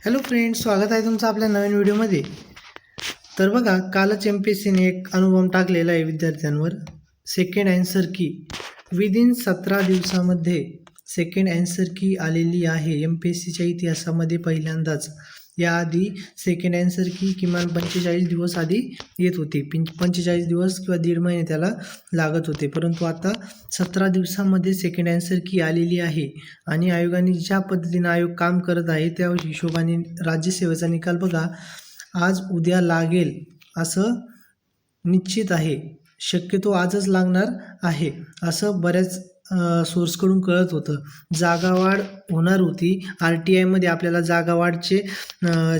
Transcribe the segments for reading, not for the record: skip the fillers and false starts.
Hello friends, स्वागत आहे तुमचं आपल्या नवीन व्हिडिओमध्ये. तर बघा, कालच MPSCने एक अनुभव टाकलेला आहे विद्यार्थ्यांवर. सेकंड ॲन्सर की विदिन 17 दिवसामध्ये सेकंड ॲन्सर की आलेली आहे. MPSCच्या इतिहासामध्ये पहिल्यांदाच. याआधी सेकंड ॲन्सर की किमान 45 दिवस आधी येत होती. 45 दिवस किंवा दीड महिने त्याला लागत होते, परंतु आता 17 दिवसामध्ये सेकंड ॲन्सर की आलेली आहे. आणि आयोगाने ज्या पद्धतीने आयोग काम करत आहे त्या हिशोबाने राज्यसेवेचा निकाल बघा आज उद्या लागेल असं निश्चित आहे. शक्यतो आजच लागणार आहे असं बऱ्याच सोर्सकडून कळत होतं. जागावाढ होणार होती. RTIमध्ये आपल्याला जागावाढचे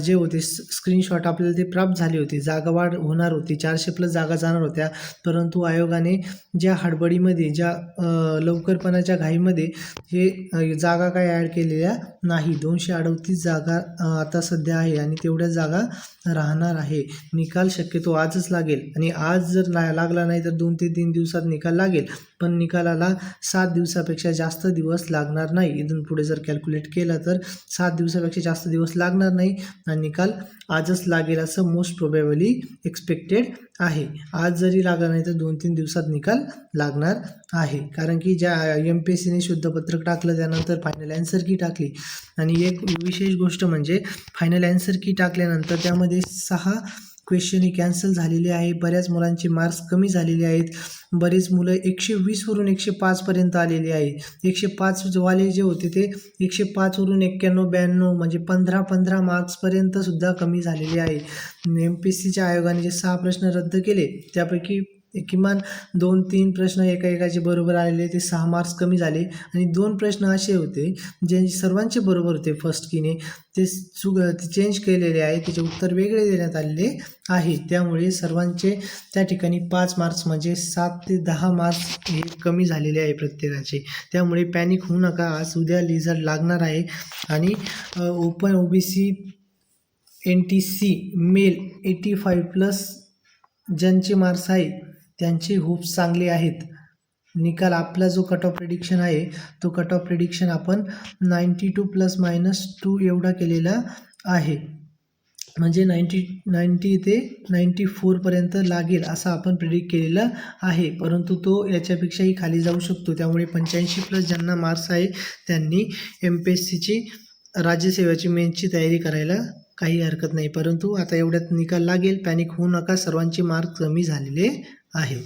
जे होते स्क्रीनशॉट आपल्याला ते प्राप्त झाले होते. जागावाढ होणार होती, 400+ जागा जाणार होत्या, परंतु आयोगाने ज्या हडबडीमध्ये ज्या लवकरपणाच्या घाईमध्ये हे जागा काय ॲड केलेल्या नाही. 238 जागा आता सध्या आहे आणि तेवढ्या जागा राहणार आहे. निकाल शक्यतो आजच लागेल आणि आज जर लागला नाही तर 2 ते 3 दिवसात निकाल लागेल, पण निकालाला 7 दिवसापेक्षा जास्त दिवस लागणार नाही. इथून पुढे जर कॅल्क्युलेट केलं तर 7 दिवसापेक्षा जास्त दिवस लागणार नाही आणि निकाल आजच लागेल असं मोस्ट प्रोबॅबली एक्सपेक्टेड आहे. आज जरी लागला नाही तर 2-3 दिवसात निकाल लागणार आहे, कारण की ज्या MPSCने शुद्धपत्रक टाकलं त्यानंतर फायनल ॲन्सर की टाकली. आणि एक विशेष गोष्ट म्हणजे फायनल ॲन्सर की टाकल्यानंतर त्यामध्ये 6 क्वेश्चन हे कॅन्सल झालेले आहे. बऱ्याच मुलांचे मार्क्स कमी झालेले आहेत. बरेच मुलं 120 वरून 105 पर्यंत आलेले आहे. 105 वाले जे होते ते 105 वरून 91-92 म्हणजे 15 मार्क्सपर्यंत सुद्धा कमी झालेले आहे. MPSCच्या आयोगाने जे 6 प्रश्न रद्द केले त्यापैकी किमान 2-3 प्रश्न एकाचे बरोबर आलेले, ते 6 मार्क्स कमी झाले. आणि 2 प्रश्न असे होते जे सर्वांचे बरोबर होते फर्स्ट कीने, ते चेंज केलेले आहे, त्याचे उत्तर वेगळे देण्यात आलेले आहे. त्यामुळे सर्वांचे त्या ठिकाणी 5 मार्क्स म्हणजे 7 ते 10 मार्क्स हे कमी झालेले आहे प्रत्येकाचे. त्यामुळे पॅनिक होऊ नका, आज उद्या रिझल्ट लागणार आहे. आणि ओपन OBC NTC मेल 85+ ज्यांचे मार्क्स आहे त्यांचे होप्स चांगले आहेत. निकाल आपला जो कट ऑफ प्रेडिक्शन आहे तो कट ऑफ प्रेडिक्शन आपण 92 ± 2 एवढा केलेला आहे, म्हणजे 90 ते 94 पर्यंत लागेल असं आपण प्रेडिक्ट केलेलं आहे. परंतु तो याच्यापेक्षाही खाली जाऊ शकतो. त्यामुळे 85+ ज्यांना मार्क्स आहे त्यांनी MPSCची राज्यसेवेची मेन्सची तयारी करायला काही हरकत नाही. परंतु आता एवढ्यात निकाल लागेल, पॅनिक होऊ नका, सर्वांचे मार्क्स कमी झालेले आहेत.